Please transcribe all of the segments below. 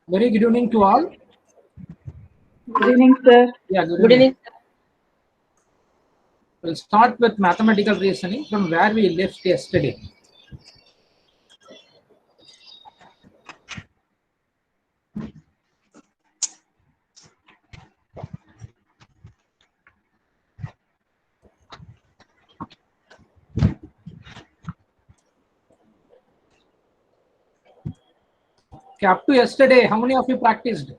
Very good evening to all. Good evening, sir. Yeah, good Good evening. evening. We'll start with mathematical reasoning from where we left yesterday. Okay, up to yesterday, how many of you practiced?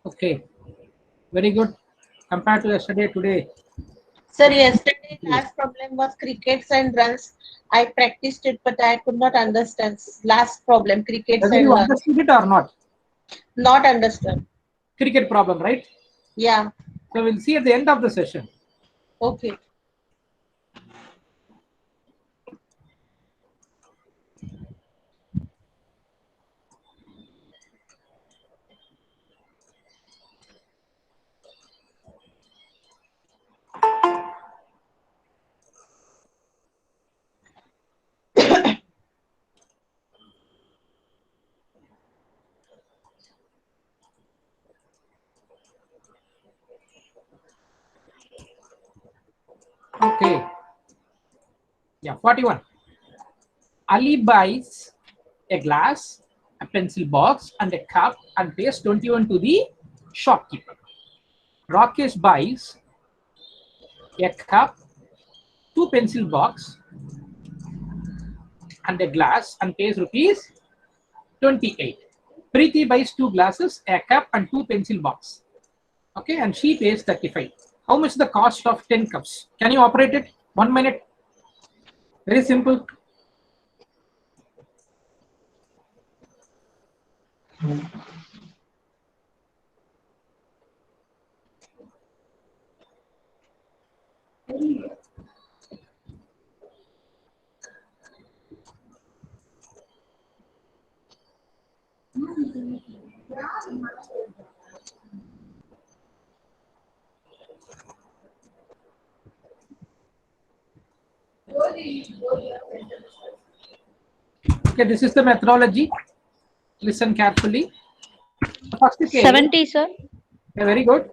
Okay, very good. Compared to yesterday, today. Sir, yesterday last problem was crickets and runs. I practiced it, but I could not understand. Last problem, crickets Whether and you runs. understood it or not. Not understood. Cricket problem, right? Yeah. So we'll see at the end of the session. Okay. Okay. Yeah, 41. Ali buys a glass, a pencil box, and a cup and pays 21 to the shopkeeper. Rakesh buys a cup, two pencil box, and a glass and pays rupees 28. Preeti buys two glasses, a cup, and two pencil box. Okay, and she pays 35. How much is the cost of 10 cups? Can you operate it? 1 minute. Very simple. Okay, this is the methodology. Listen carefully. First case, 70, sir. okay, very good.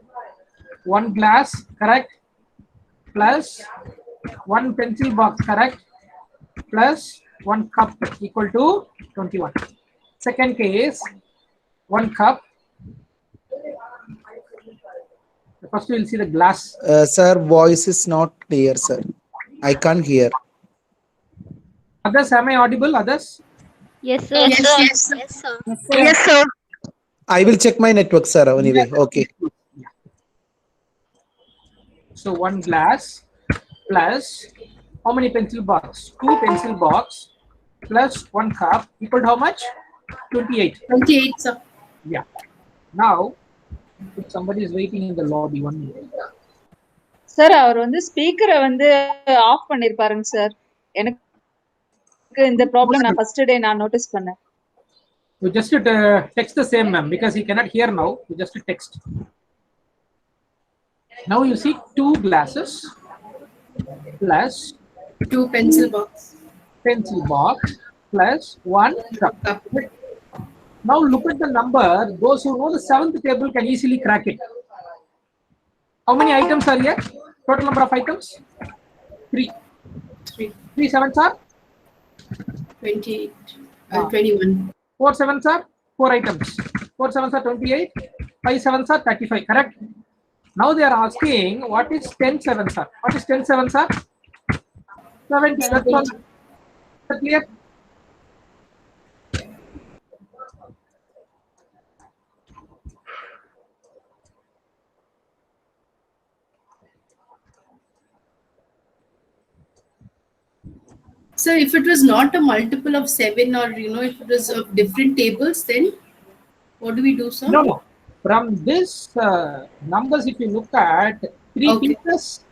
One glass, correct? Plus one pencil box, correct? Plus one cup equal to 21. Second case, one cup. First, we'll see the glass. Sir, voice is not clear, sir. I can't hear. Others, am I audible? Others? Yes, sir. Yes, sir. Yes, sir. Yes, sir. I will check my network, sir. Anyway, okay. Yeah. So one glass plus how many pencil box? Two pencil box plus one cup equal to how much? 28. 28, sir. Yeah. Now, if somebody is waiting in the lobby, 1 minute. Sir அவர் வந்து ஸ்பீக்கரை வந்து of பண்ணிருப்பாருங்க sir. எனக்கு இந்த problem நான் first day நான் notice பண்ணேன். You just text the same, ma'am, because he cannot hear now. You just text. Now you see two glasses plus Two pencil box. pencil box plus one cup. Now look at the number. Those who know the seventh table can easily crack it. How many items are here? Total number of items? 3. 3. 3 sevens are? 28. 21. 4 sevens are? 4 items. 4 sevens are 28. 5 sevens are 35. Correct? Now they are asking what is 10 sevens are? What is 10 sevens are? 70. That's all. Is that clear? So if it was not a multiple of 7 or if it was of different tables, then What do we do, sir? No, no. From this numbers, if you look at three Okay. pieces,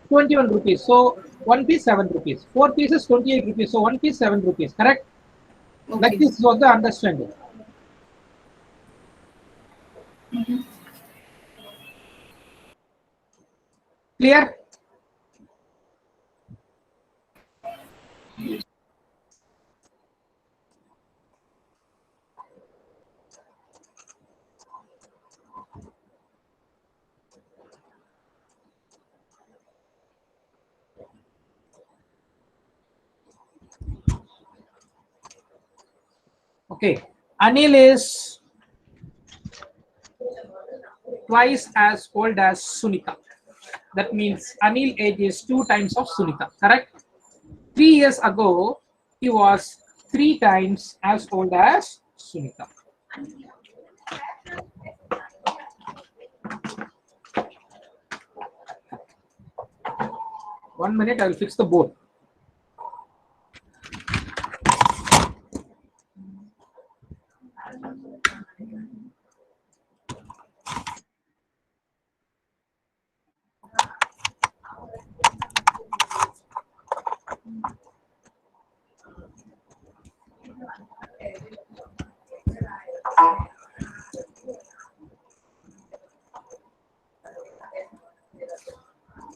21 rupees. So one piece 7 rupees. Four pieces 28 rupees. So one piece 7 rupees. Correct? Like Okay. this was the understanding. Clear? Okay. Anil is twice as old as Sunita. That means Anil age is 2 times of Sunita. Correct? 3 years ago, he was 3 times as old as Sunita. One minute, I will fix the board.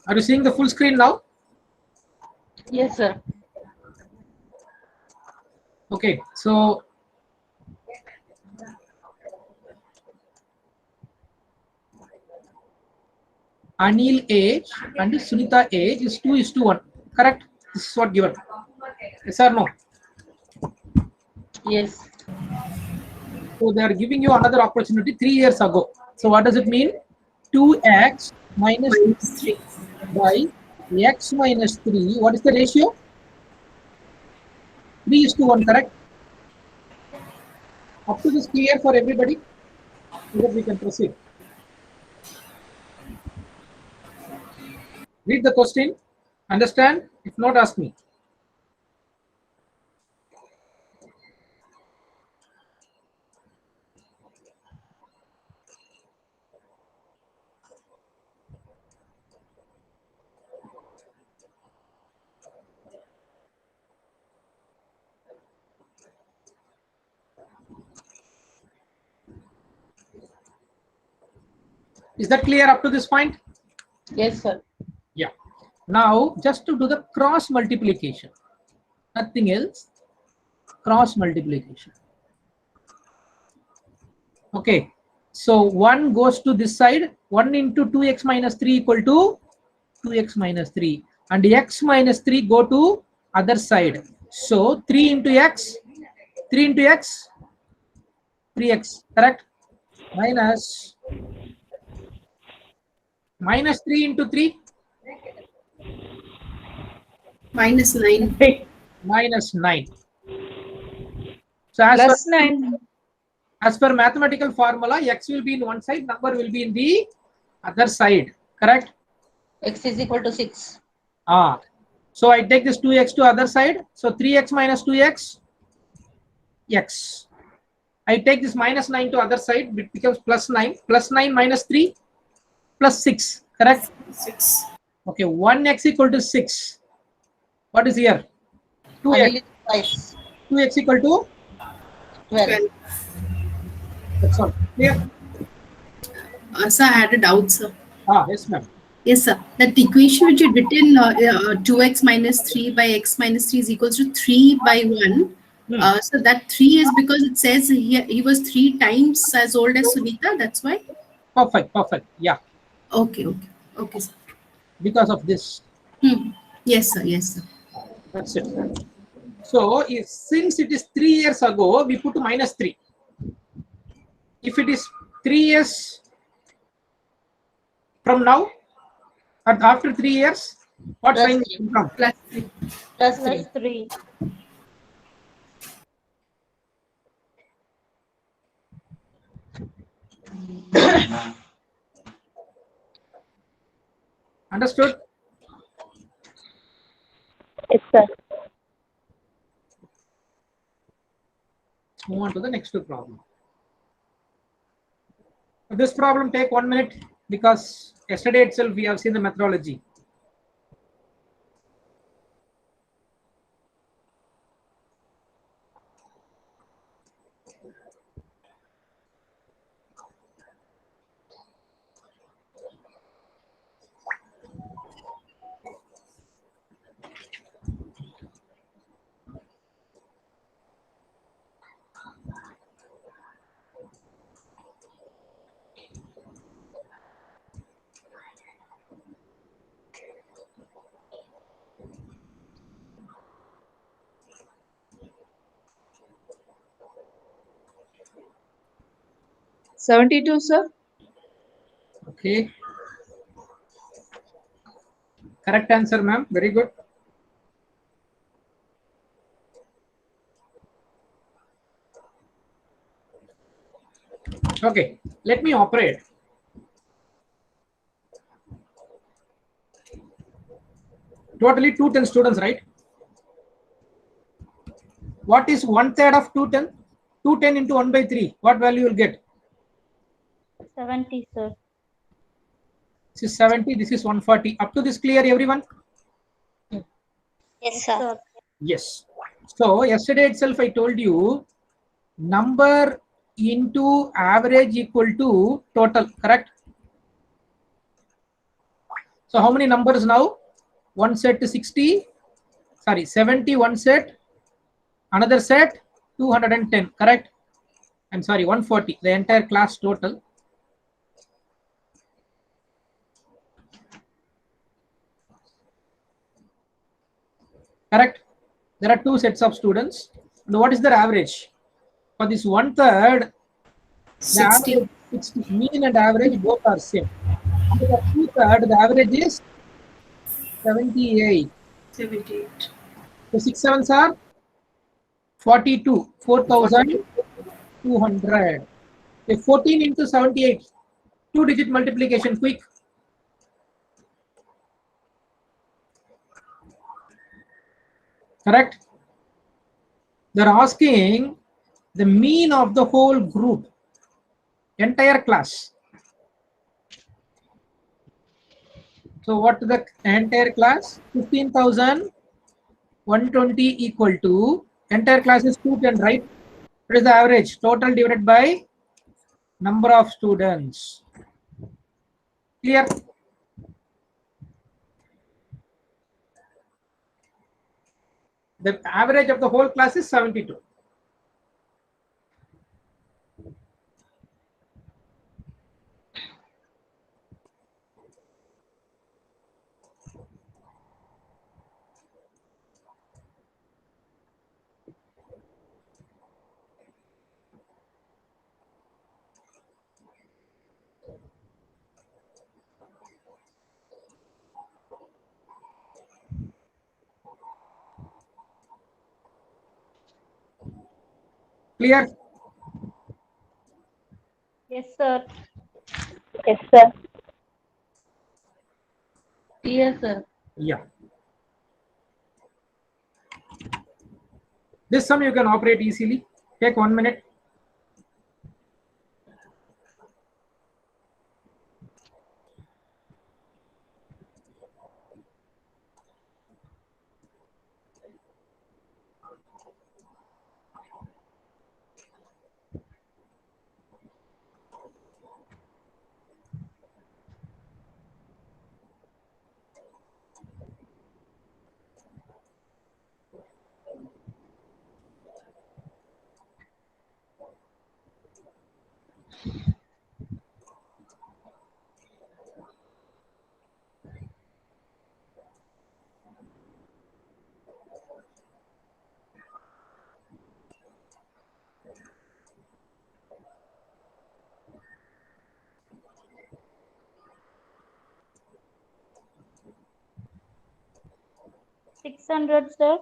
Are you seeing the full screen now? Yes, sir. Okay, so Anil age and Sunita age is 2:1. Correct? This is what given. Yes or no? Yes. So they are giving you another opportunity 3 years ago. So what does it mean? 2x minus Minus 3. by x minus 3. What is the ratio? 3:1, correct? Up to this clear for everybody? So that we can proceed. Read the question. Understand? If not, ask me. Is that clear up to this point? Yes, sir. Yeah. Now, just to do the cross multiplication. Nothing else. Cross multiplication. Okay. So 1 goes to this side. 1 into 2x minus 3 equal to 2x minus 3. And x minus 3 go to other side. So 3 into x. 3 into x. 3x. Correct? Minus 3 into 3. Minus 9. Minus 9. So as per mathematical formula, x will be in one side, number will be in the other side. Correct? X is equal to 6. So I take this 2x to other side. So 3x minus 2x, x. I take this minus 9 to other side, it becomes plus 9. Plus 9 minus 3, plus 6. Correct? 6. Okay, 1x equal to 6. What is here? 2x. Anil is twice. 2x equal to 12. 12. that's all. Clear? Sir, I had a doubt, sir. Yes, ma'am. Yes, sir. That equation which you written 2x minus 3 by x minus 3 is equals to 3 by 1. So that 3 is because it says he was 3 times as old as Sunita. That's why? Perfect. Yeah. Okay, sir. Because of this. Yes, sir. That's it. So since it is 3 years ago, we put minus 3. If it is 3 years from now, and after 3 years, what Plus sign three. will come? Plus 3. Plus 3. Understood? Yes, sir. Move on to the next problem. This problem take 1 minute because yesterday itself we have seen the methodology. $72, sir. Okay. Correct answer, ma'am. Very good. Okay, let me operate. Totally 210 students, right? What is 1/3 of 210? 210 into 1 by 3. What value you will get? 70, sir. This is 70. This is 140. Up to this clear, everyone? Yes, sir. Yes. So yesterday itself I told you number into average equal to total, correct? So how many numbers now? One set to 60, sorry, 70 one set, another set 210, correct? I'm sorry, 140, the entire class total. Correct? There are two sets of students. And what is their average? For this 1/3, the 60. average 60, mean and average both are same. And for 2/3, the average is 78. 78. So 6 sevens are 42, 4,200. Okay, 14 into 78, two-digit multiplication, quick. Correct? They're asking the mean of the whole group, entire class. So what is the entire class? 15,120 equal to, entire class is 210, right? What is the average? Total divided by number of students. Clear? The average of the whole class is 72. Clear? Yes, sir. Yes, sir. Yes, sir. Yeah. This sum you can operate easily. Take 1 minute. $600, sir.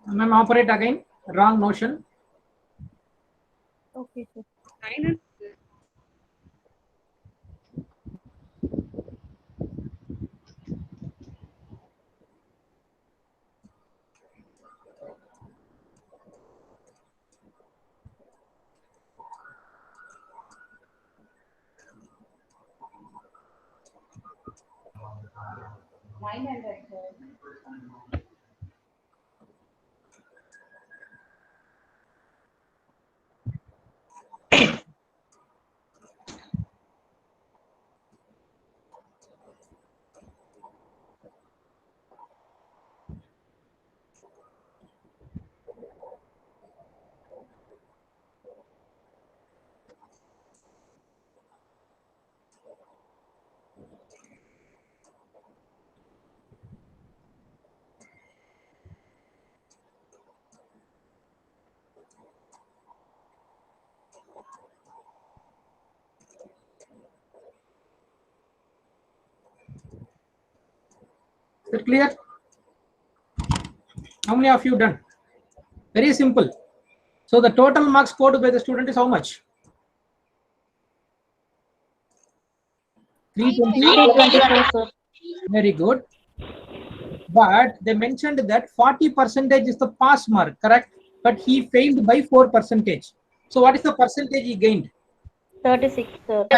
Ma'am, operate again. Wrong notion. Okay, sir. Is it clear? How many of you done? Very simple. So the total marks scored by the student is how much? 320. 324, sir. Very good. But they mentioned that 40% is the pass mark, correct? But he failed by 4%. So what is the percentage he gained? 36, sir.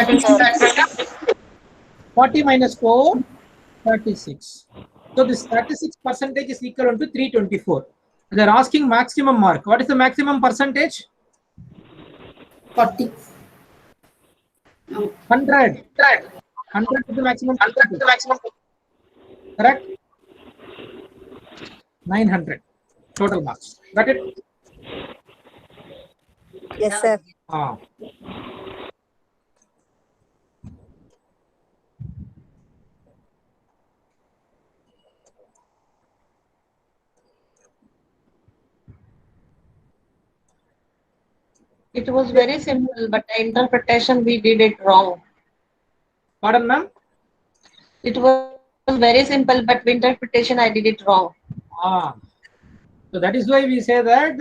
40 minus 4, 36. So this 36% is equal to 324. They're asking maximum mark. What is the maximum percentage? 40. 100. 100 is the maximum. Correct? 900 total marks. Got it? Yes, sir. Ah. It was very simple, but the interpretation we did it wrong. Pardon, ma'am? It was very simple, but interpretation I did it wrong. Ah. So that is why we say that,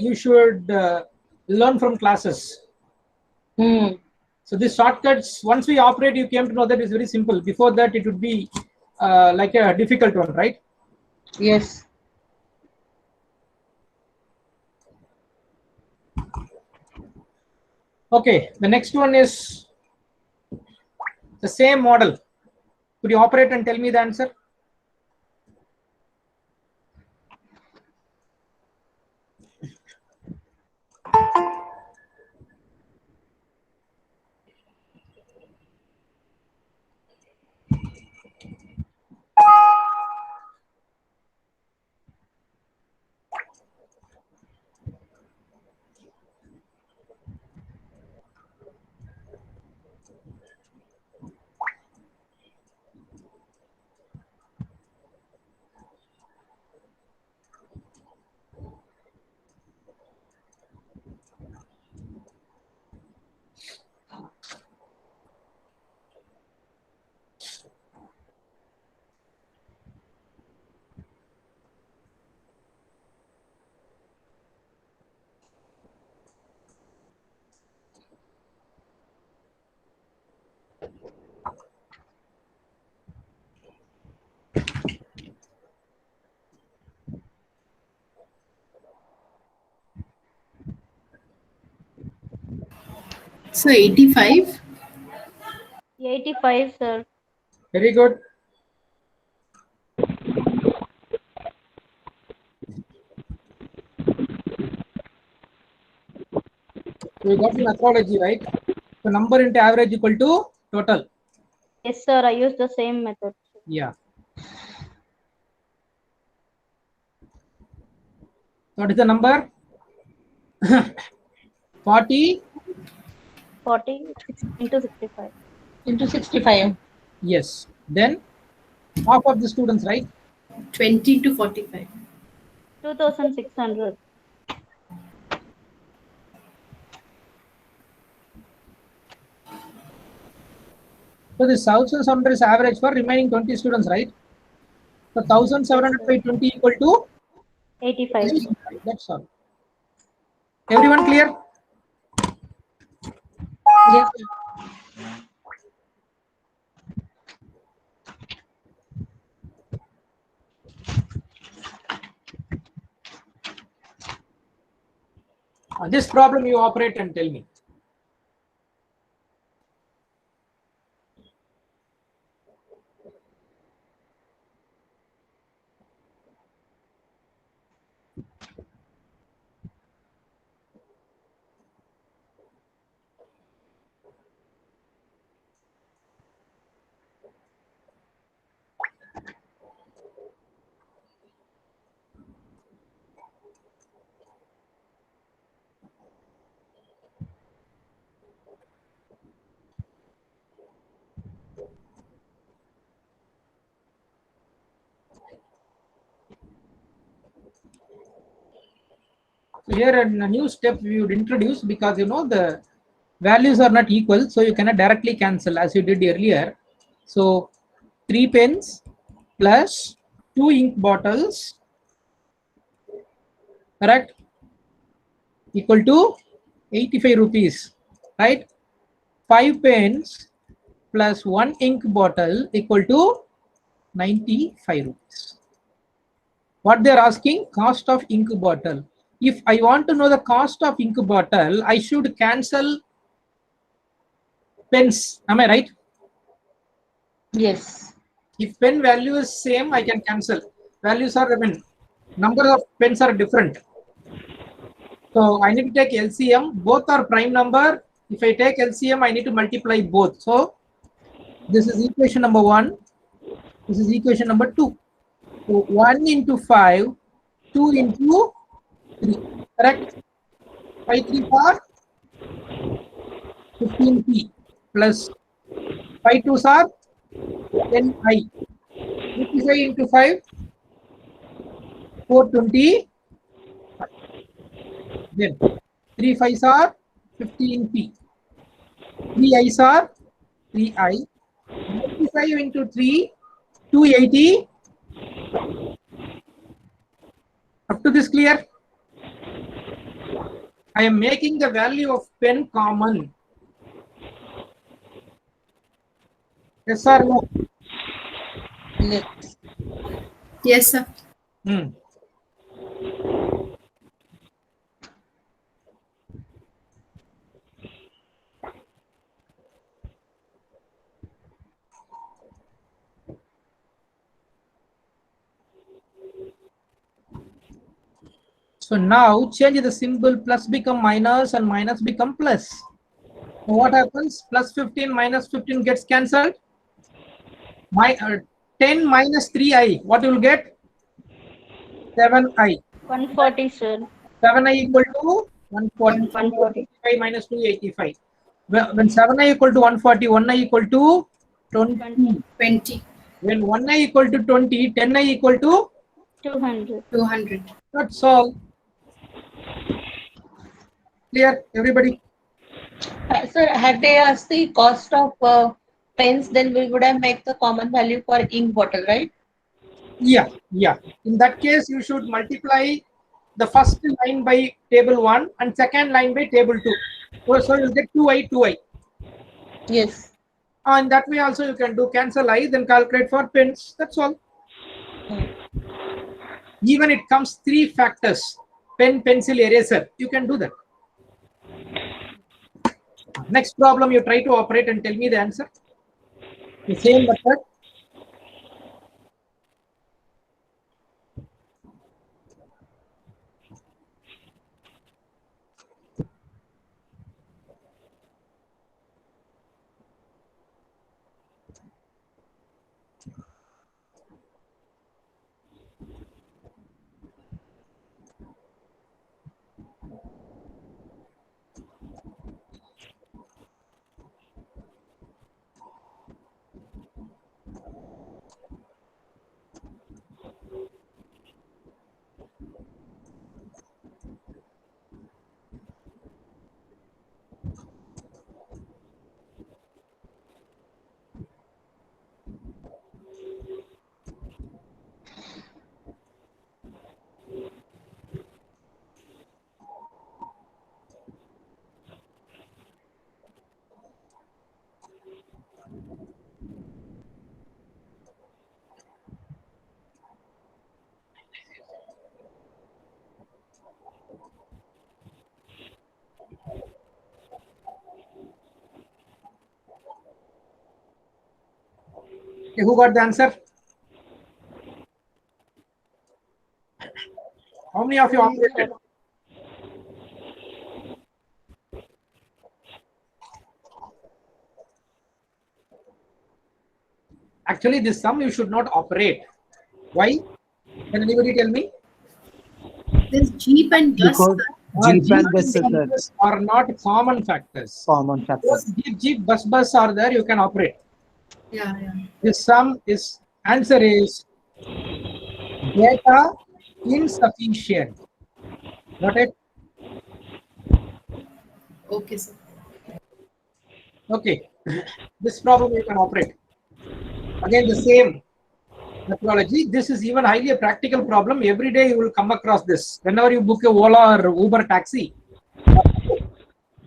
you should learn from classes. So these shortcuts, once we operate, you came to know that it's very simple. Before that, it would be like a difficult one, right? Yes. Okay, the next one is the same model. Could you operate and tell me the answer? So 85. 85, sir. Very good. So you got the methodology, right? So number into average equal to total. Yes, sir. I used the same method. Yeah. What is the number? 40. 40 into 65. Into 65. Yes. Then half of the students, right? 20 to 45. 2600. So this 1700 is average for remaining 20 students, right? So 1700 by 20 equal to 85. That's all. Everyone clear? Yes. This problem you operate and tell me. So here a new step we would introduce, because you know the values are not equal, so you cannot directly cancel as you did earlier. So 3 pens plus 2 ink bottles, correct, equal to 85 rupees, right? 5 pens plus 1 ink bottle equal to 95 rupees. What they are asking, cost of ink bottle. If I want to know the cost of ink bottle, I should cancel pens. Am I right? Yes. If pen value is same, I can cancel. Values are, I mean, number of pens are different. So I need to take LCM. Both are prime number. If I take LCM, I need to multiply both. So this is equation number 1. This is equation number 2. So 1 into 5, 2 into 3. Correct? 5 3 are 15p plus 5 2s are 10i. 55 into 5, 420. Then 3 5s are 15p. 3 i's are 3i. 95 into 3, 280. Up to this clear? I am making the value of pen common. Yes or no? Yes. Yes, sir. So now change the symbol, plus become minus and minus become plus. So what happens? Plus 15 minus 15 gets cancelled. 10 minus 3i, what you will get? 7i. 140, sir. 7i equal to 140. 140. 5 minus 2, 85. When 7i equal to 140, 1i equal to 20. 20, When 1i equal to 20, 10i equal to 200. 200. That's all. Clear, everybody? Sir, had they asked the cost of pens, then we would have made the common value for ink bottle, right? Yeah. In that case, you should multiply the first line by table 1 and second line by table 2. So you'll get 2i, 2i. Yes. And that way also you can do cancel I, then calculate for pens. That's all. Even it comes 3 factors. Pen, pencil, eraser. You can do that. Next problem, you try to operate and tell me the answer. The same method. Okay, who got the answer? How many of you operated? Actually, this sum you should not operate. Why? Can anybody tell me? There's Jeep and Gus. Because Jeep and Gus Jeep are not common factors. common factors. Jeep, bus are there, you can operate. Yeah, yeah. This sum is, answer is data insufficient. Got it? Okay, sir. Okay. This problem you can operate. Again, the same methodology. This is even highly a practical problem. Every day you will come across this. Whenever you book a Ola or Uber taxi.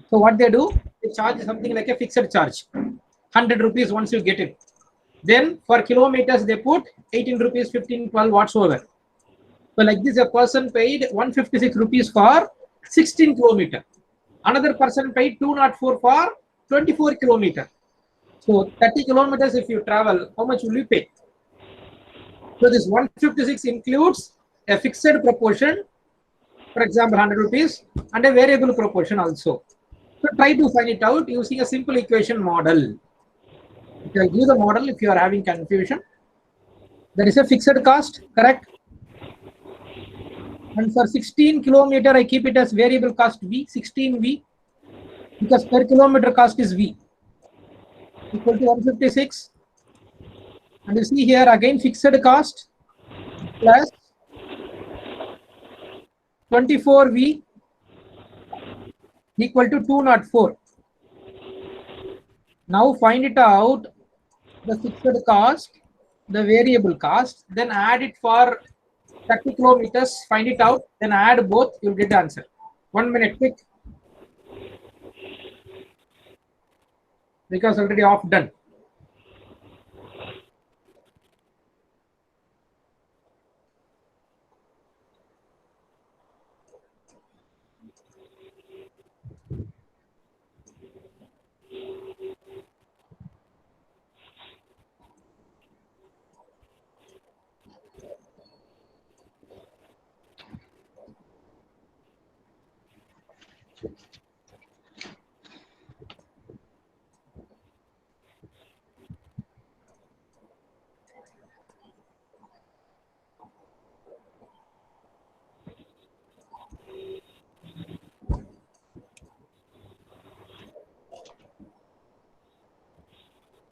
So what they do, they charge something like a fixed charge. 100 rupees once you get it. Then for kilometers they put 18 rupees, 15, 12 whatsoever. So like this, a person paid 156 rupees for 16 kilometers. Another person paid 204 for 24 kilometers. So 30 kilometers if you travel, how much will you pay? So this 156 includes a fixed proportion, for example 100 rupees, and a variable proportion also. So try to find it out using a simple equation model. If I give the model, if you are having confusion, there is a fixed cost, correct? And for 16 kilometer, I keep it as variable cost V, 16V, because per kilometer cost is V, equal to 156. And you see here again fixed cost plus 24V equal to 204. Now find it out, the fixed cost, the variable cost, then add it for 30 kilometers, find it out, then add both, you'll get the answer. 1 minute, quick. Because already off done.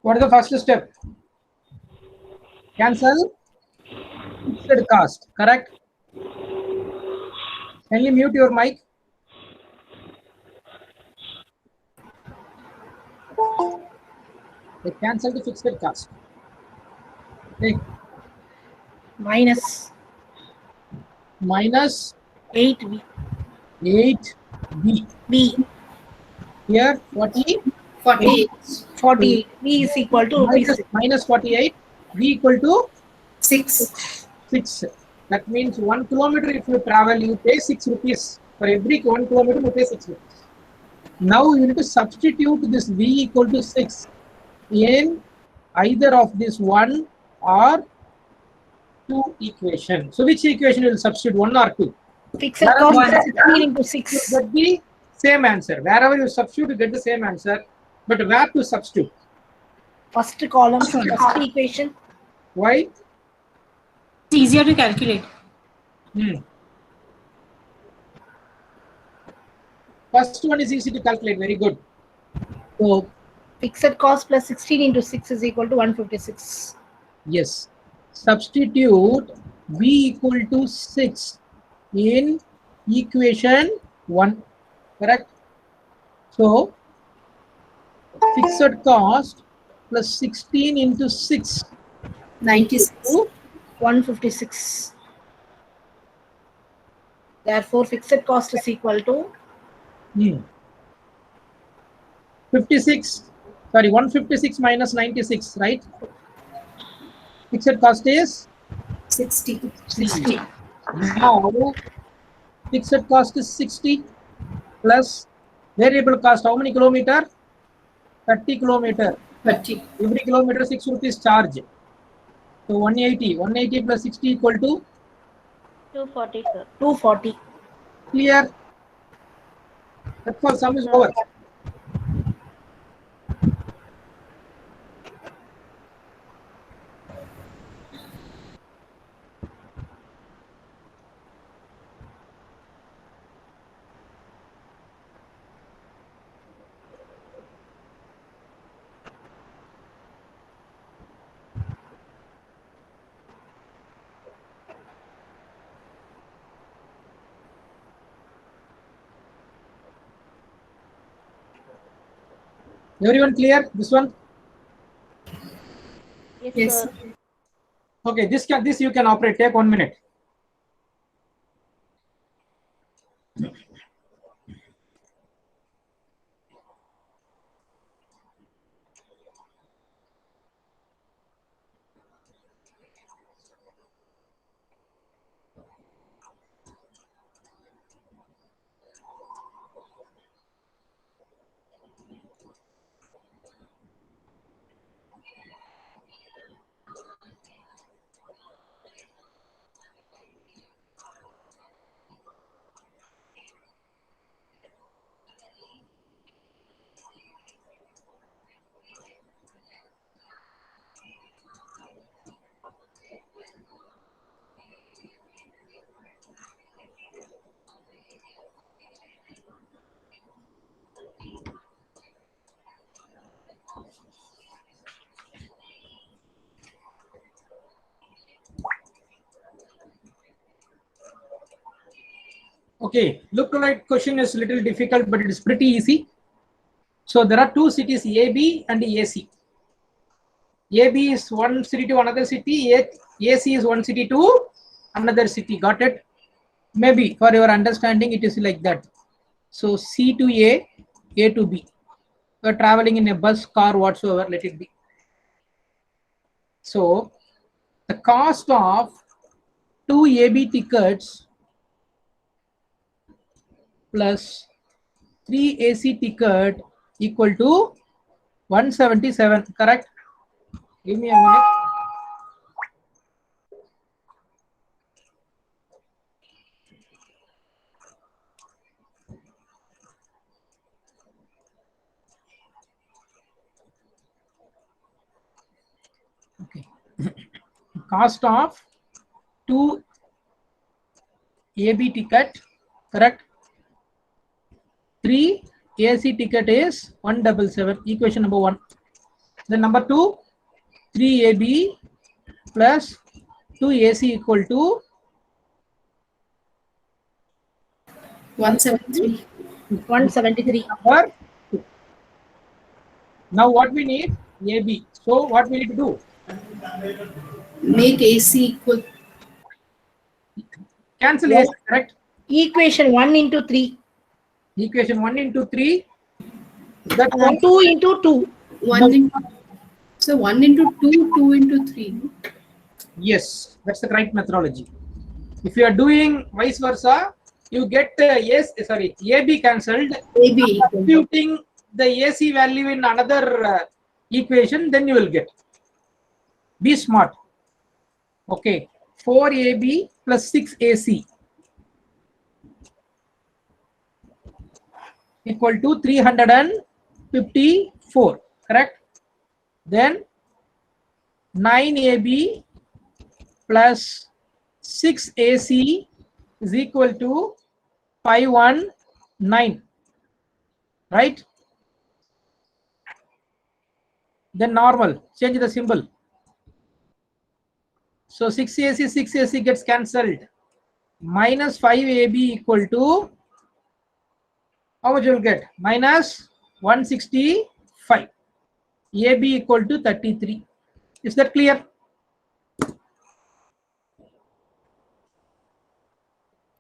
What is the first step? Cancel fixed cost, correct? Can you mute your mic? They cancel the fixed cost. Okay. minus Minus 8V. 8V. V. Here 40. 48. 48. V is equal to Minus 48. V equal to 6. 6. That means 1 kilometer if you travel, you pay 6 rupees. For every 1 kilometer, you pay 6 rupees. Now you need to substitute this V equal to 6 in either of this 1 or 2 equation. So which equation you will substitute, 1 or 2? fixed cost is 16 into 6. You get the same answer. Wherever you substitute, you get the same answer. But where to substitute? First column, first equation. Why? It's easier to calculate. First one is easy to calculate. Very good. So Fixed cost plus 16 into 6 is equal to 156. yes, substitute V equal to 6 in equation 1, correct? So fixed cost plus 16 into 6, 96. 156. Therefore, fixed cost is equal to 56. Sorry, 156 minus 96, right? Fixed cost is 60. 60. Now, fixed cost is 60 plus variable cost. How many kilometer? 30 kilometer. 30. Every kilometer 6 rupees charge. So 180. 180 plus 60 equal to 240, sir. 240. Clear? That's all. Sum is Sir. over. Everyone clear? This one? Yes, Yes. sir. Okay, this you can operate. Take 1 minute. Okay, lookalike question is little difficult, but it is pretty easy. So there are two cities, AB and AC. AB is one city to another city. AC is one city to another city. Got it? Maybe for your understanding, it is like that. So C to A to B. You are traveling in a bus, car, whatsoever, let it be. So the cost of two AB tickets plus 3 AC ticket equal to 177, correct? Give me a minute. Okay. Cost of 2 AB ticket, correct? 3 AC ticket is 177, equation number 1. Then number 2, 3 AB plus 2 AC equal to 173. 173. number 2. Now what we need? AB. So what we need to do? Make AC equal. Cancel Yes. AC, correct? Equation 1 into 3. Equation 1 into 3. That 2 into 2. 1 into, so 1 into 2, 2 into 3. Yes, that's the correct methodology. If you are doing vice versa, you get AB cancelled. AB equal. Substituting the AC value in another equation, then you will get. Be smart. Okay, 4AB plus 6AC equal to 354, correct? Then 9AB plus 6AC is equal to 519, right? Then normal, change the symbol. So 6AC gets cancelled. Minus 5AB equal to, how much you will get? Minus 165. AB equal to 33. Is that clear?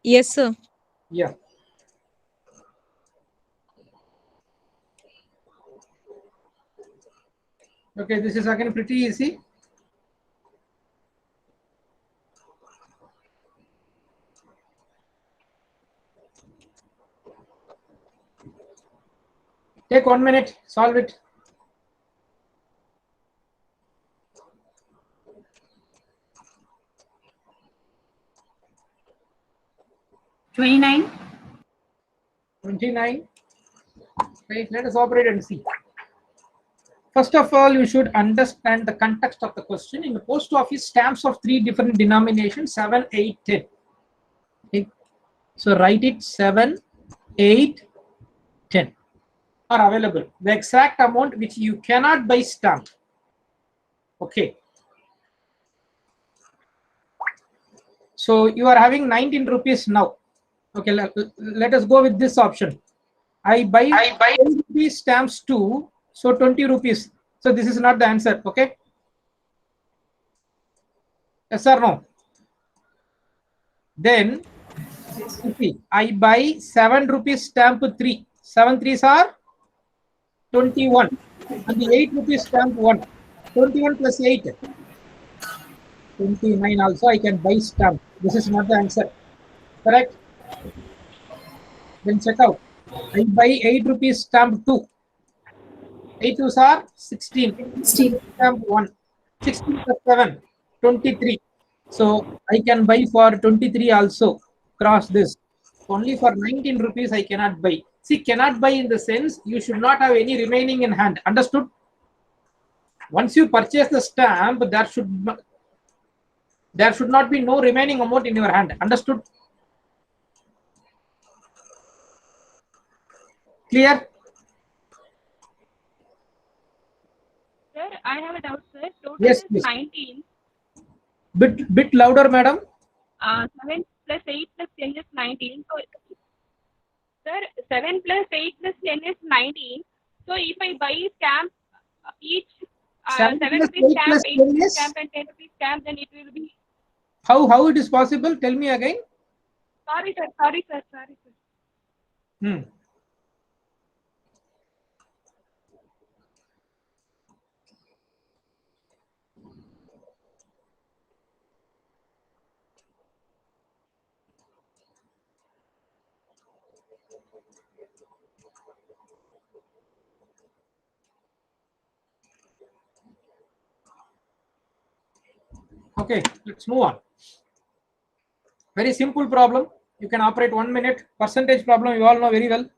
Yes, sir. Yeah. Okay, this is again pretty easy. Take 1 minute, solve it. 29. 29. Right, let us operate and see. First of all, you should understand the context of the question. In the post office, stamps of 3 different denominations, 7, 8, 10. Okay. So write it 7, 8, 10 are available. The exact amount which you cannot buy stamp. Okay. So you are having 19 rupees now. Okay, let us go with this option. I buy 10 rupees stamps too, so 20 rupees. So this is not the answer, okay? Yes or no? Then, see, I buy 7 rupees stamp 3. 7 3s are 21. And the 8 rupees stamp 1. 21 plus 8. 29 also I can buy stamp. This is not the answer. Correct? Then check out. I buy 8 rupees stamp 2. 8 2s are 16. Stamp 1. 16 plus 7. 23. So I can buy for 23 also. Cross this. Only for 19 rupees I cannot buy. See, cannot buy in the sense you should not have any remaining in hand. Understood? Once you purchase the stamp, there should not be no remaining amount in your hand. Understood? Clear? Sir, I have a doubt, sir. Total Yes, is please. 19. Bit louder, madam. 7 plus 8 plus 10 is 19. So, sir, 7 plus 8 plus 10 is 19. So, if I buy stamp each 7 7 plus rupees 8 stamp, plus 8 10 rupees is? stamp, and 10 rupees stamp, then it will be. How it is possible? Tell me again. Sorry, sir. Sorry, sir. Sorry, sir. Hmm. Okay, let's move on. Very simple problem. You can operate 1 minute. Percentage problem you all know very well.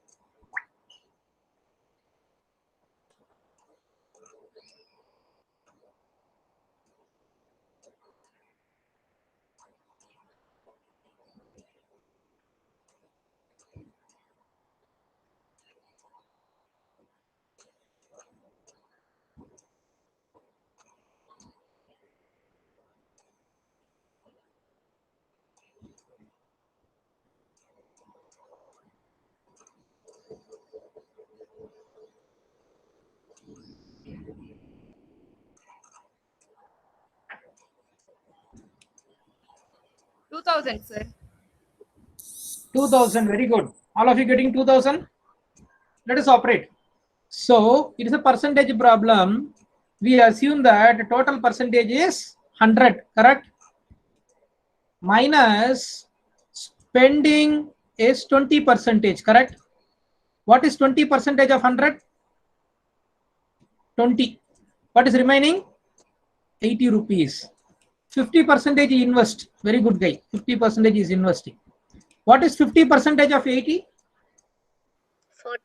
Sir. 2000, very good. All of you getting 2000? Let us operate. So it is a percentage problem. We assume that the total percentage is 100, correct? Minus spending is 20%, correct? What is 20% of 100? 20. What is remaining? 80 rupees. 50% invest. Very good guy. 50% is investing. What is 50% of 80? 40.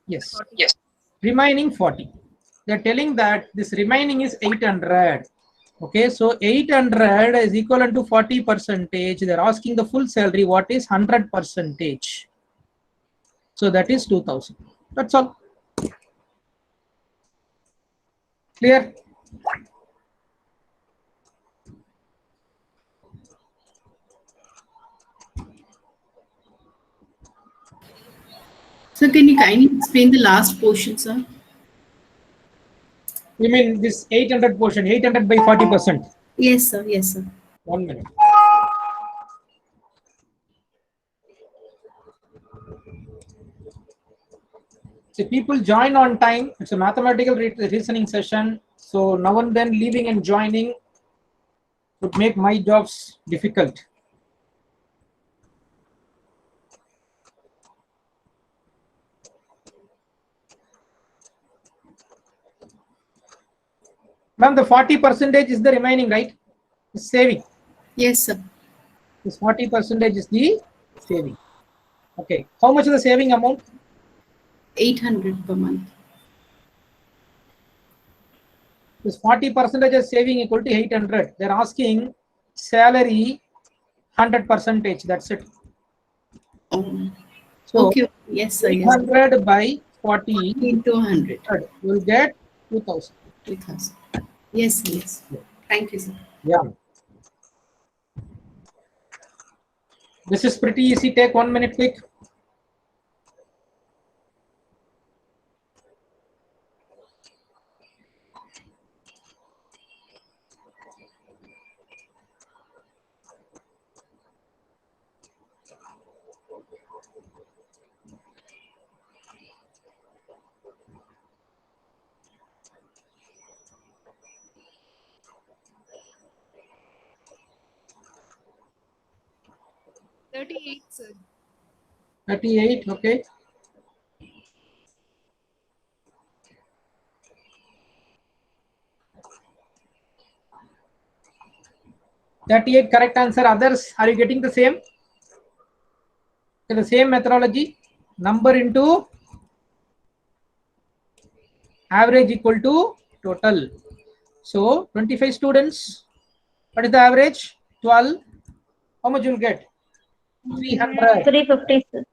Yes. 40. Yes. Remaining 40. They're telling that this remaining is 800. Okay, so 800 is equivalent to 40%. They're asking the full salary. What is 100%? So that is 2000. That's all. Clear? So can you kindly explain the last portion, sir? You mean this 800 portion, 800 by 40%? Yes, sir. Yes, sir. 1 minute. See, people join on time. It's a mathematical reasoning session. So now and then leaving and joining would make my jobs difficult. Ma'am, the 40% is the remaining, right? It's saving. Yes, sir. This 40% is the saving. Okay. How much is the saving amount? 800 per month. This 40% is saving equal to 800. They're asking salary 100%. That's it. So Okay. Yes, sir. Yes. 800 by 40 into 100. You will get 2000. 2000. Yes, sir. Yes. Thank you, sir. Yeah. This is pretty easy. Take 1 minute quick. Sir. 38, okay. Correct answer. Others, are you getting the same? The same methodology. Number into average equal to total. So 25 students. What is the average? 12. How much you'll get? 300. 350, sir.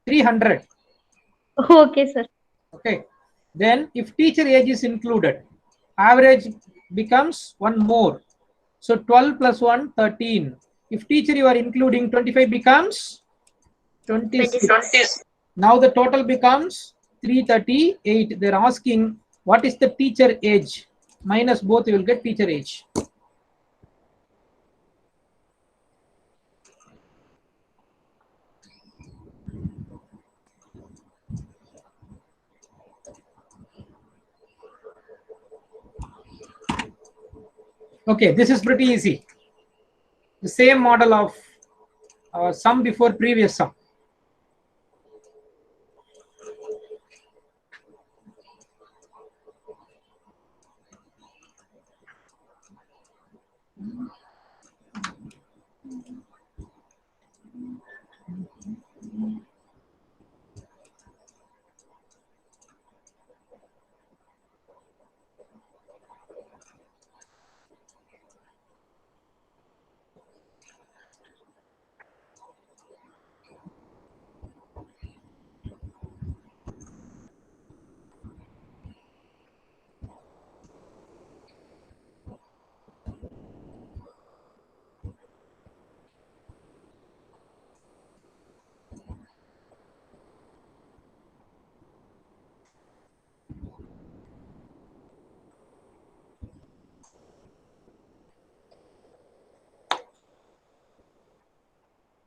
300. Okay, sir. Okay. Then if teacher age is included, average becomes one more. So 12 plus 1, 13. If teacher you are including, 25 becomes 26. Now the total becomes 338. They're asking what is the teacher age? Minus both, you will get teacher age. Okay, this is pretty easy. The same model of sum before previous sum.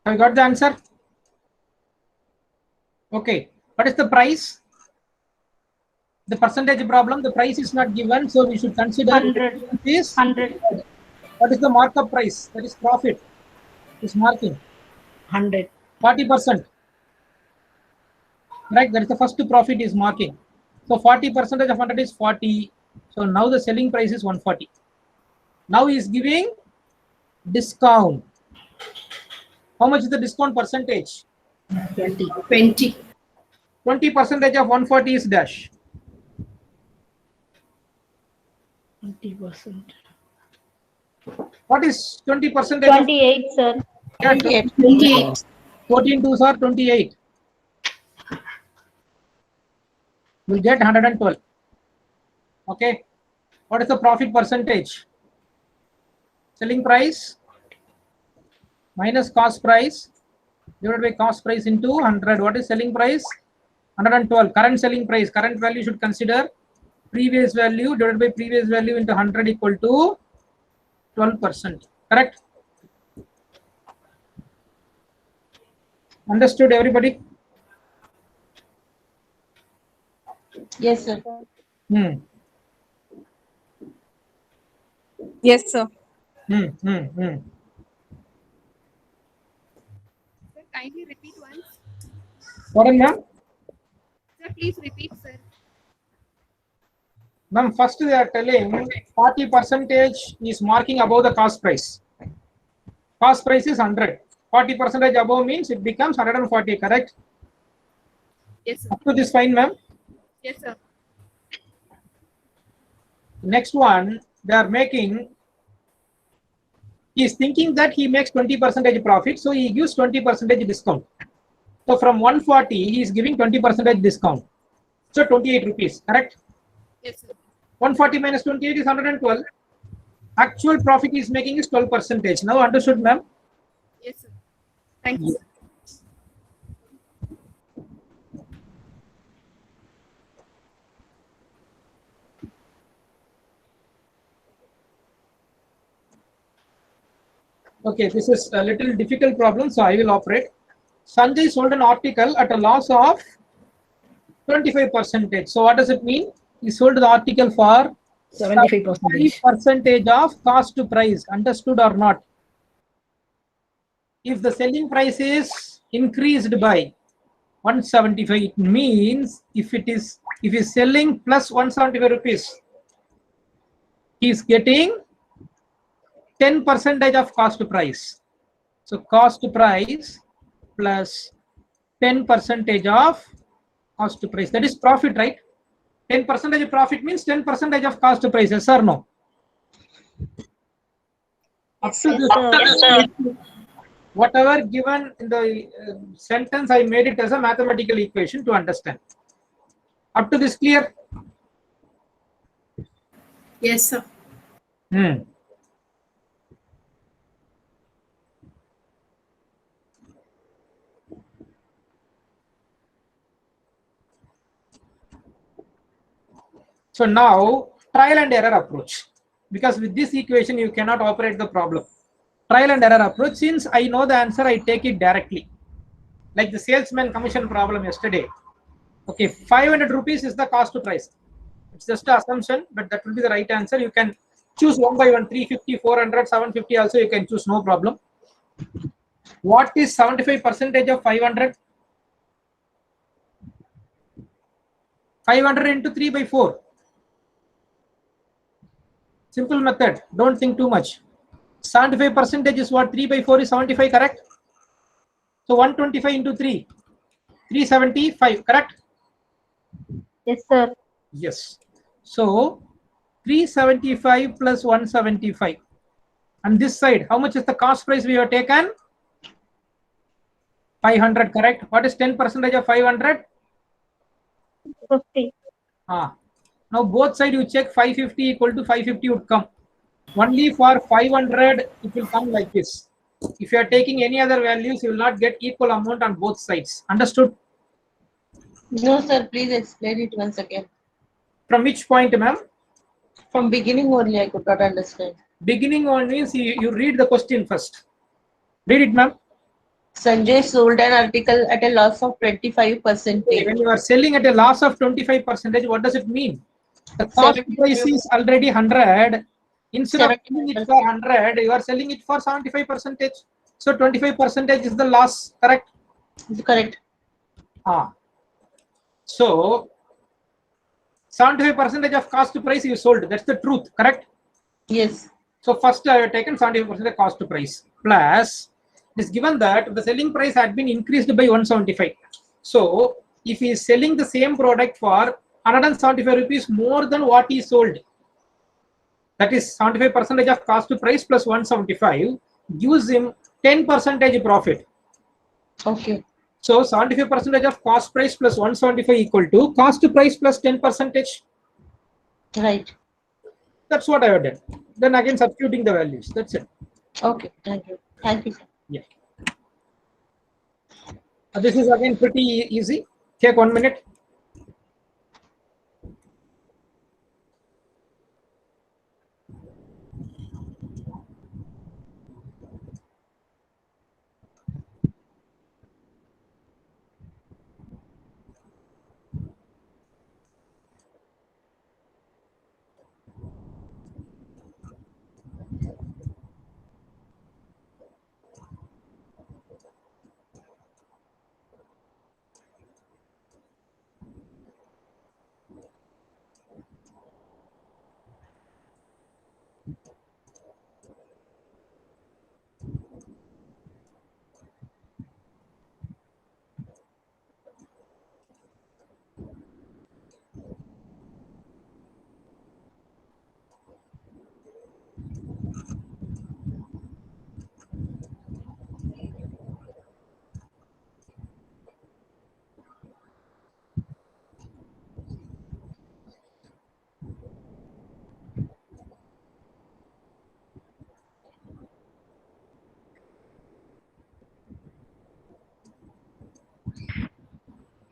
Have you got the answer? Okay. What is the price? The percentage problem, the price is not given, so we should consider 100. this. 100. What is the markup price? That is profit. Is marking 100. 40%. Right? That is the first profit is marking. So 40% of 100 is 40. So now the selling price is 140. Now he is giving discount. How much is the discount percentage? 20. 20. 20% of 140 is dash. 20%. What is 20%? 28, sir. 28. 28. 14 2s are 28. We'll get 112. Okay. What is the profit percentage? Selling price minus cost price divided by cost price into 100. What is selling price? 112. Current selling price. Current value should consider previous value divided by previous value into 100 equal to 12%. Correct? Understood, everybody? Yes, sir. Yes, sir. Sir, kindly repeat once. What is ma'am? Sir, please repeat, sir. Ma'am, first they are telling 40% is marking above the cost price. Cost price is 100. 40% above means it becomes 140, correct? Yes, sir. Up to this fine, ma'am. Yes, sir. Next one, they are making, he is thinking that he makes 20% profit, so he gives 20% discount. So from 140, he is giving 20% discount. So 28 rupees, correct? Yes, sir. 140 minus 28 is 112. Actual profit he is making is 12%. Now understood, ma'am? Yes, sir. Thank you, sir. Okay, this is a little difficult problem, so I will operate. Sanjay sold an article at a loss of 25%. So what does it mean? He sold the article for 75% of cost to price. Understood or not? If the selling price is increased by 175, it means if he's selling plus 175 rupees, he's getting 10% of cost to price. So cost to price plus 10% of cost to price. That is profit, right? 10% of profit means 10% of cost to price. Yes or no? Up to this, whatever given in the sentence, I made it as a mathematical equation to understand. Up to this clear? Yes, sir. So now trial and error approach, because with this equation you cannot operate the problem. Trial and error approach, since I know the answer, I take it directly. Like the salesman commission problem yesterday. Okay, 500 rupees is the cost to price. It's just an assumption, but that will be the right answer. You can choose one by one, 350, 400, 750 also you can choose, no problem. What is 75% of 500? 500 into 3 by 4. Simple method, don't think too much. 75% is what? 3 by 4 is 75, correct? So 125 into 3, 375, correct? Yes, sir. Yes. So 375 plus 175. And this side, how much is the cost price we have taken? 500, correct? What is 10% of 500? 50. Now both side you check, 550 equal to 550 would come. Only for 500 it will come like this. If you are taking any other values, you will not get equal amount on both sides. Understood? No, sir. Please explain it once again. From which point, ma'am? From beginning only, I could not understand. Beginning on means you read the question first. Read it, ma'am. Sanjay sold an article at a loss of 25%. When you are selling at a loss of 25%, what does it mean? The cost price is already 100. Instead of selling it for 100, you are selling it for 75%. So 25% is the loss, correct? Correct. So 75% of cost price you sold. That's the truth, correct? Yes. So first I have taken 75% cost price plus it is given that the selling price had been increased by 175. So if he is selling the same product for 175 rupees more than what he sold, that is 75% of cost to price plus 175 gives him 10% profit. Okay. So 75% of cost price plus 175 equal to cost to price plus 10%. Right. That's what I have done. Then again substituting the values. That's it. Okay. Thank you. Thank you. Yeah. This is again pretty easy. Take 1 minute.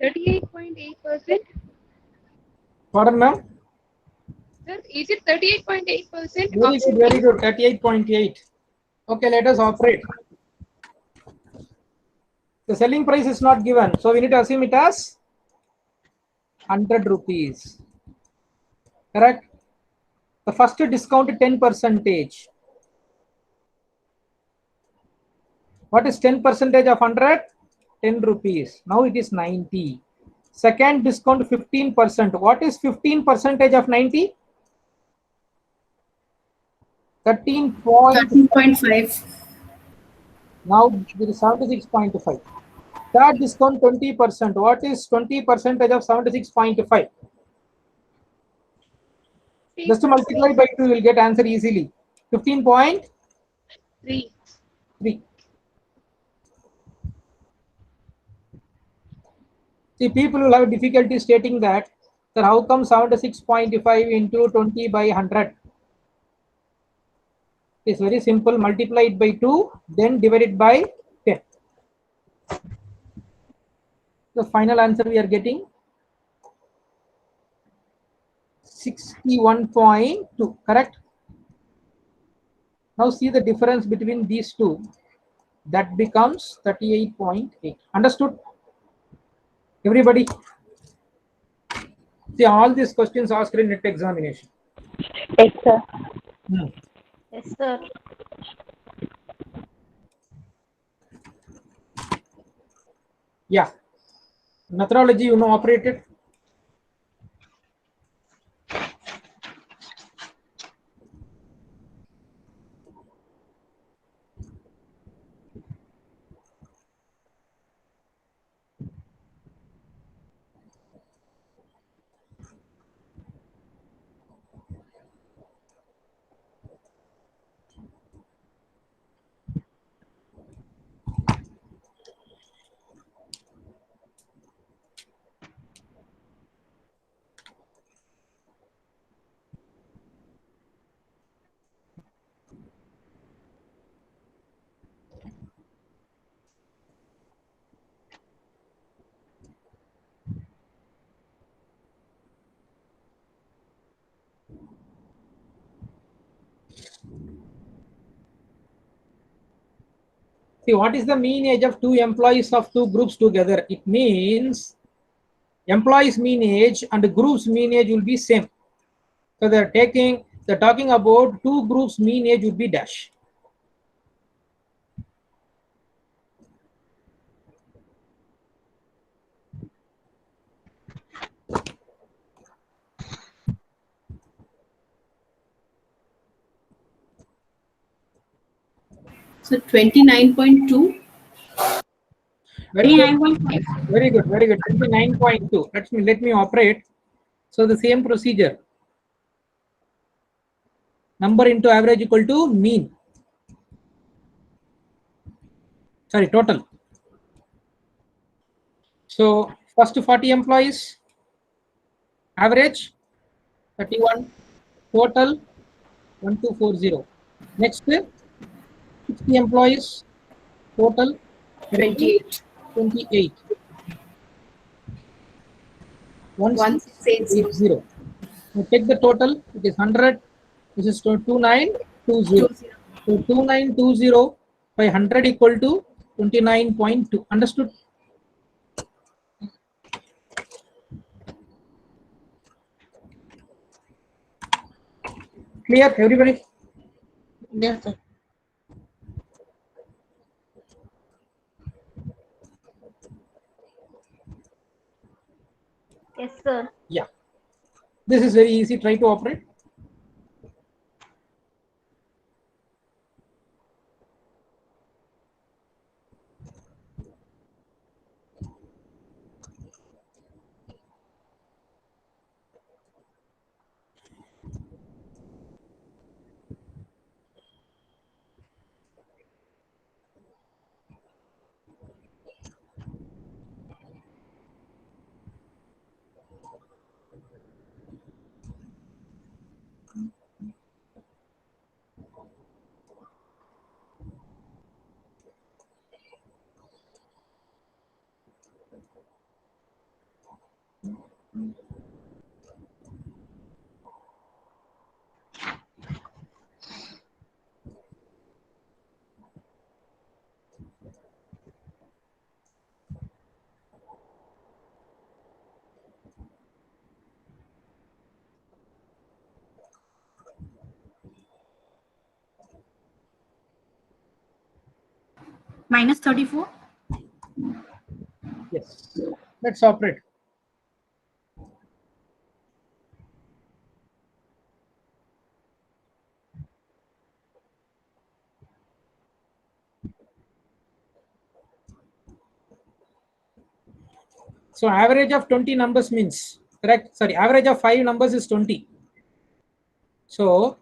38.8%. Pardon, ma'am? Sir, is it 38.8%? Very good, very good. 38.8. Okay, let us operate. The selling price is not given, so we need to assume it as 100 rupees. Correct? The first discount 10%. What is 10% of 100? 10 rupees. Now it is 90. Second discount 15%. What is 15% of 90? 13.5. Now there is 76.5. Third discount 20%. What is 20% of 76.5? Just to multiply by 2, you will get answer easily. 15.3. See, people will have difficulty stating that. Sir, how come 76.5 into 20 by 100? It's very simple. Multiply it by 2, then divide it by 10. The final answer we are getting 61.2. Correct? Now see the difference between these two. That becomes 38.8. Understood? Everybody? See, all these questions asked in net examination. Yes, sir. Hmm. Yes, sir. Yeah. Methodology, you know, operated. See, what is the mean age of two employees of two groups together? It means employees mean age and the groups mean age will be same. So they're talking about two groups mean age would be dash. So 29.2. Very good. Very good. Very good. 29.2. Let me operate. So the same procedure. Number into average equal to mean. Sorry, total. So first 40 employees, average 31, total 1240. Next 60 employees, total 28. 28. 1680. 1680. Now take the total, it is 100. This is 2920. So 2920 by 100 equal to 29.2. Understood? Clear, everybody? Yes, sir. Yes, sir. Yeah. This is very easy. Try to operate. Minus 34. Yes. Let's operate. So average of 20 numbers means, correct? Sorry, average of 5 numbers is 20. So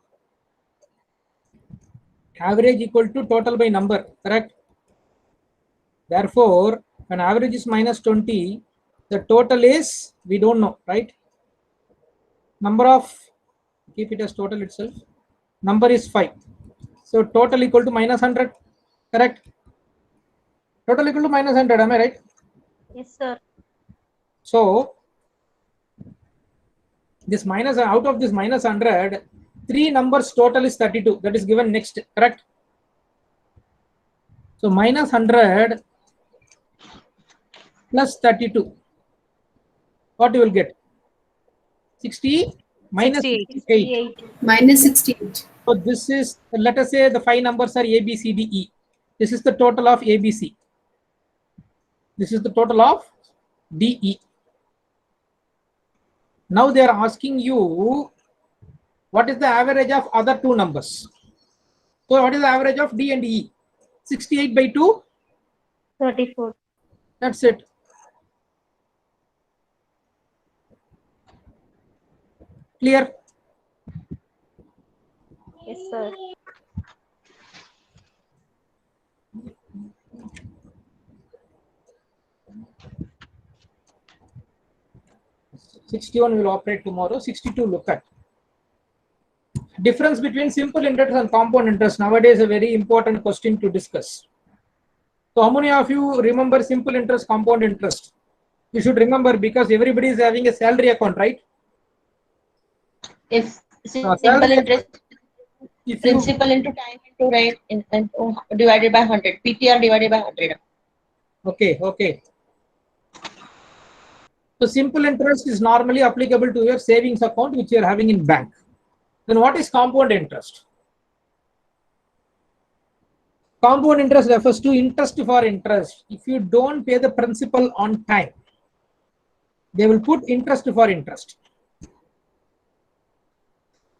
average equal to total by number, correct? Therefore, when average is minus 20, the total is, we don't know, right? Number of, keep it as total itself. Number is 5. So total equal to minus 100, correct? Total equal to minus 100, am I right? Yes, sir. So this minus, out of this minus 100, 3 numbers total is 32. That is given next, correct? So minus 100 plus 32. What you will get? 60 minus 68. Minus 68. So this is, let us say the 5 numbers are A, B, C, D, E. This is the total of A, B, C. This is the total of D, E. Now they are asking you, what is the average of other 2 numbers? So what is the average of D and E? 68 by 2? 34. That's it. Clear? Yes, sir. '61 will operate tomorrow. 62 look at. Difference between simple interest and compound interest nowadays is a very important question to discuss. So how many of you remember simple interest, compound interest? You should remember because everybody is having a salary account, right? If simple salary interest, if principal into time into rate divided by 100, PTR divided by 100. Okay, okay. So simple interest is normally applicable to your savings account which you are having in bank. Then what is compound interest? Compound interest refers to interest for interest. If you don't pay the principal on time, they will put interest for interest.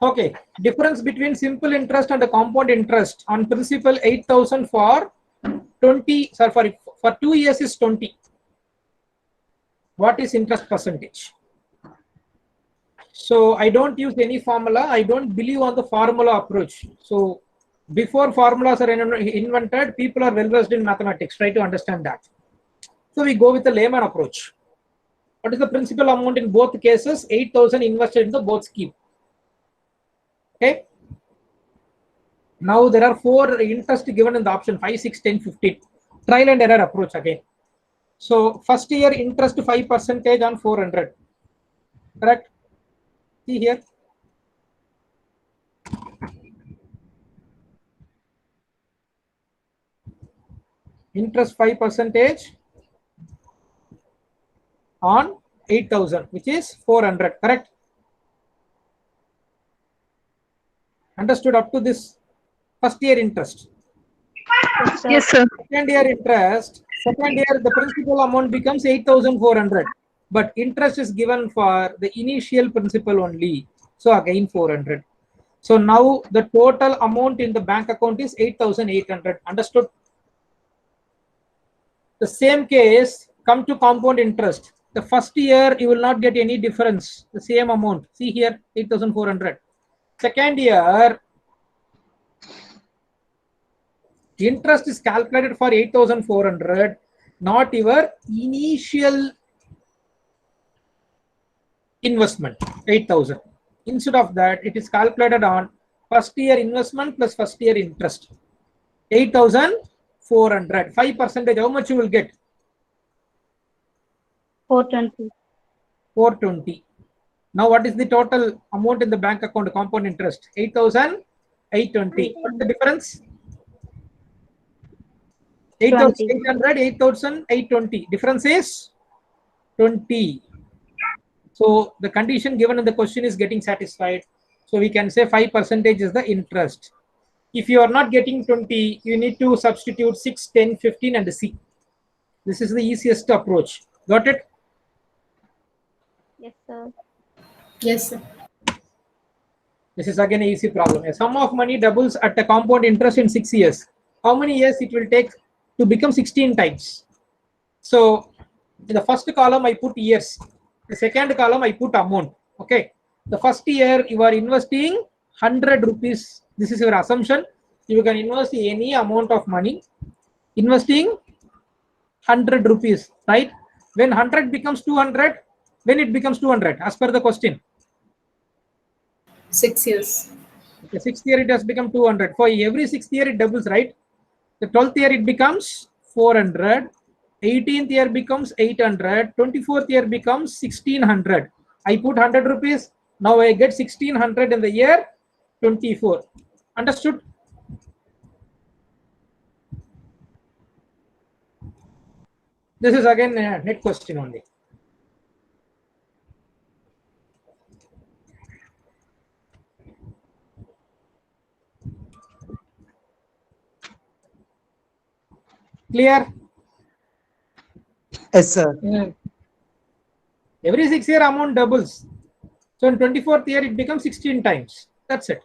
Okay, difference between simple interest and the compound interest on principal 8,000 for 20, sorry, for 2 years is 20. What is interest percentage? So I don't use any formula. I don't believe on the formula approach. So before formulas are invented, people are well versed in mathematics. Try to understand that. So we go with the layman approach. What is the principal amount in both cases? 8,000 invested in the both scheme. Okay. Now there are 4 interest given in the option 5, 6, 10, 15. Trial and error approach again. So first year interest 5% on 400. Correct? See here. Interest 5% on 8,000, which is 400. Correct? Understood up to this first year interest? Yes, sir. Second year interest, second year the principal amount becomes 8,400, but interest is given for the initial principal only. So again 400. So now the total amount in the bank account is 8,800. Understood? The same case, come to compound interest. The first year you will not get any difference. The same amount. See here, 8,400. Second year, interest is calculated for 8,400, not your initial investment, 8,000. Instead of that, it is calculated on first year investment plus first year interest. 8,400. 5%, how much you will get? 420. 420. Now what is the total amount in the bank account compound interest? 8,820. What's the difference? 8,800, 8,820. Difference is 20. So the condition given in the question is getting satisfied. So we can say 5% is the interest. If you are not getting 20, you need to substitute 6, 10, 15 and C. This is the easiest approach. Got it? Yes, sir. Yes, sir. This is again an easy problem. A sum of money doubles at a compound interest in 6 years. How many years it will take to become 16 times? So in the first column I put years. The second column I put amount. Okay. The first year you are investing 100 rupees. This is your assumption. You can invest any amount of money. Investing 100 rupees, right? When 100 becomes 200, when it becomes 200 as per the question? 6 years. The 6th year it has become 200. For every 6th year it doubles, right? The 12th year it becomes 400. 18th year becomes 800. 24th year becomes 1600. I put 100 rupees. Now I get 1600 in the year 24. Understood? This is again a net question only. Clear? Yes, sir. Every 6 year amount doubles. So in 24th year it becomes 16 times. That's it.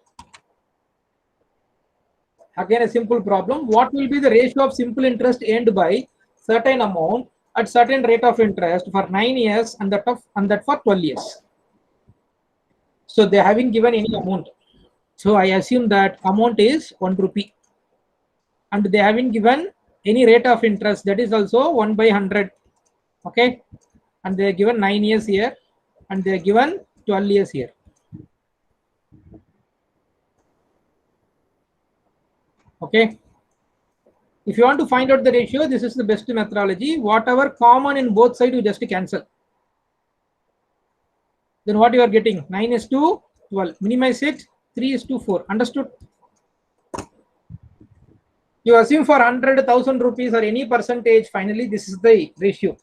Again a simple problem. What will be the ratio of simple interest earned by certain amount at certain rate of interest for 9 years and that for 12 years? So they haven't given any amount. So I assume that amount is 1 rupee. And they haven't given any rate of interest, that is also 1 by 100. Okay. And they are given 9 years here and they are given 12 years here. Okay. If you want to find out the ratio, this is the best methodology. Whatever common in both sides, you just cancel. Then what you are getting? 9 is to 12. Minimize it. 3 is to 4. Understood? You assume for 100,000 rupees or any percentage, finally this is the ratio.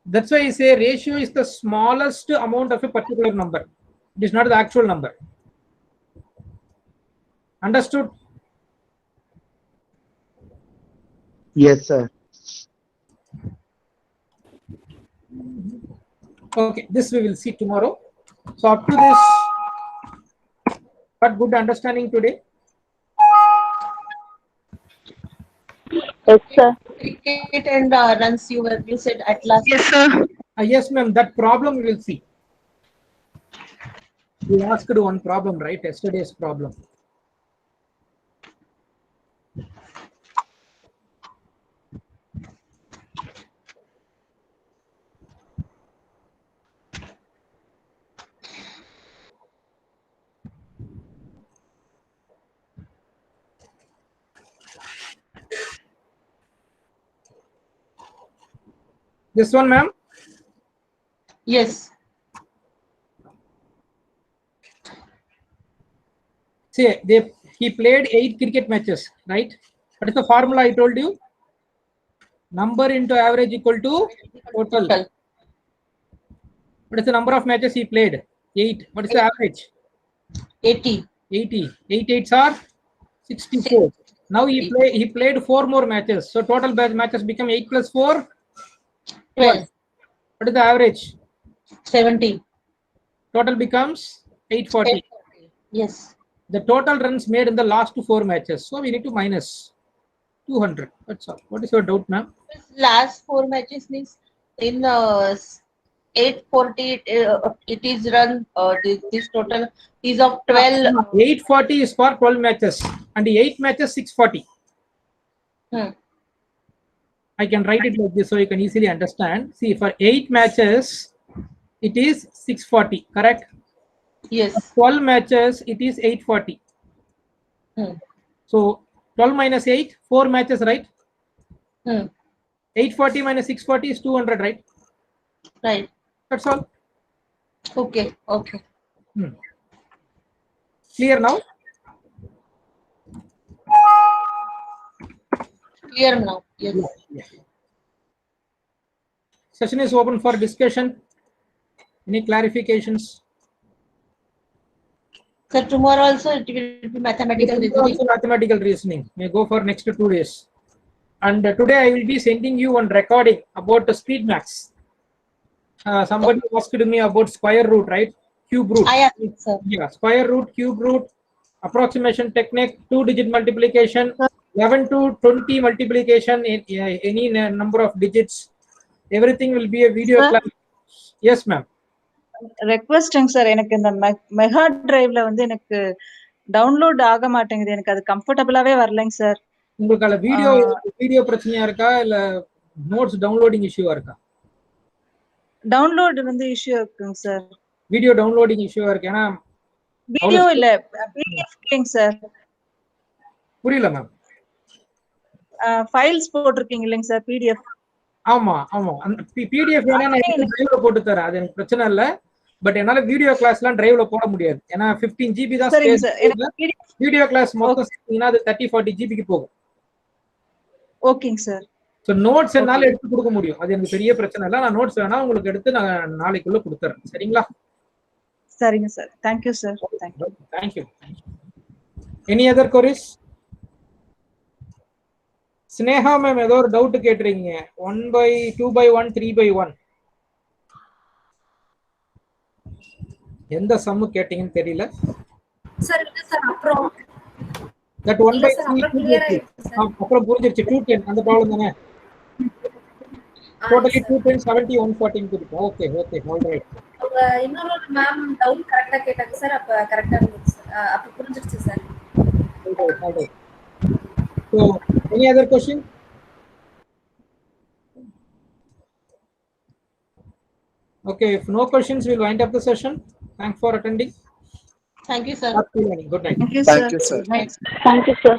That's why I say ratio is the smallest amount of a particular number. It is not the actual number. Understood? Yes, sir. Okay, this we will see tomorrow. So up to this, got good understanding today. Yes, sir. Cricket and runs you said at last. Yes, sir. Yes, ma'am. That problem we will see. We asked one problem, right? Yesterday's problem. This one, ma'am? Yes. See, he played 8 cricket matches, right? What is the formula I told you? Number into average equal to total. What is the number of matches he played? 8. What is the average? 80. 80. 8 8s are 64. Now he played 4 more matches. So total matches become 8 plus 4. 12. What is the average? 70. Total becomes 840. Yes. The total runs made in the last 4 matches. So we need to minus 200. That's all. What is your doubt, ma'am? Last 4 matches means in 840 it is run. This total is of 12. 840 is for 12 matches and the 8 matches 640. I can write it like this so you can easily understand. See, for 8 matches, it is 640, correct? Yes. For 12 matches, it is 840. So 12 minus 8, 4 matches, right? 840 minus 640 is 200, right? Right. That's all. Okay. Okay. Clear now? Clear now. Yes. Session is open for discussion. Any clarifications? So tomorrow also it will be mathematical reasoning. Also mathematical reasoning. May go for next 2 days. And today I will be sending you one recording about the speed max. Somebody asked me about square root, right? Cube root. I agree, sir. Yeah, square root, cube root, approximation technique, 2-digit multiplication, 11 to 20 multiplication in any number of digits. Everything will be a video Sir? class. Yes, ma'am. ரெக்வெஸ்ட்ங்க sir, எனக்கு இந்த mega டிரைவ்ல வந்து எனக்கு download ஆக மாட்டேங்குது. எனக்கு அது கம்ஃபர்டபிளாவே வரலைங்க சார். உங்களுக்கு அதுல வீடியோ பிரச்சனையா இருக்கா இல்ல நோட்ஸ் டவுன்லோடிங் இஷ்யூவா இருக்கா? டவுன்லோட் வந்து இஷ்யூ இருக்குங்க சார். வீடியோ டவுன்லோடிங் இஷ்யூவா இருக்கு. ஏன்னா வீடியோ இல்ல, பிடிஎஃப் இல்லைங்க சார். புரியல மேம். ஃபைல்ஸ் போட்டிருக்கீங்க இல்லைங்க சார், பிடிஎஃப். ஆமா ஆமா, அந்த பிடிஎஃப் வேணா நான் டிரைவ்ல போட்டு தரேன், அது எனக்கு பிரச்சனை இல்ல. பட் என்னால வீடியோ கிளாஸ்லாம் டிரைவ்ல போட முடியாது. ஏன்னா 15 GB தான் சரிங்க ஸ்பேஸ். சார், எனக்கு வீடியோ கிளாஸ் மொத்தம் சேர்த்தீங்கன்னா அது 30-40 GB போகும். ஓகேங்க சார். சோ நோட்ஸ் என்னால எடுத்து கொடுக்க முடியும், அது எனக்கு பெரிய பிரச்சனை இல்ல. நான் நோட்ஸ் வேணா உங்களுக்கு எடுத்து நான் நாளைக்குள்ள கொடுத்துறேன். சரிங்களா? சரிங்க sir. Thank you sir. Thank you. Any other queries? Sneha ma'am ஏதோ ஒரு டவுட் கேட்டிருக்கீங்க. 1/2/1 3/1 எந்த சம் கேட்டிங்கன்னு தெரியல சார். இல்ல சார், அப்புறம் தட் 1/3 அப்புறம் புரிஞ்சிருச்சு. 210 அந்த ப்ராப்ளம் தானே. டோட்டலி 210 70 114 கொடுக்கும். Okay okay, alright. இன்னொரு மேம் டவுட் கரெக்ட்டா கேட்டாங்க சார். அப்ப கரெக்ட்டா இருந்துச்சு. அப்ப புரிஞ்சிருச்சு sir. Alright. So any other question? Okay, if no questions, we'll wind up the session. Thanks for attending. Thank you, sir. Good night. Thank you, Thank you, sir. Good night. Thank you, sir.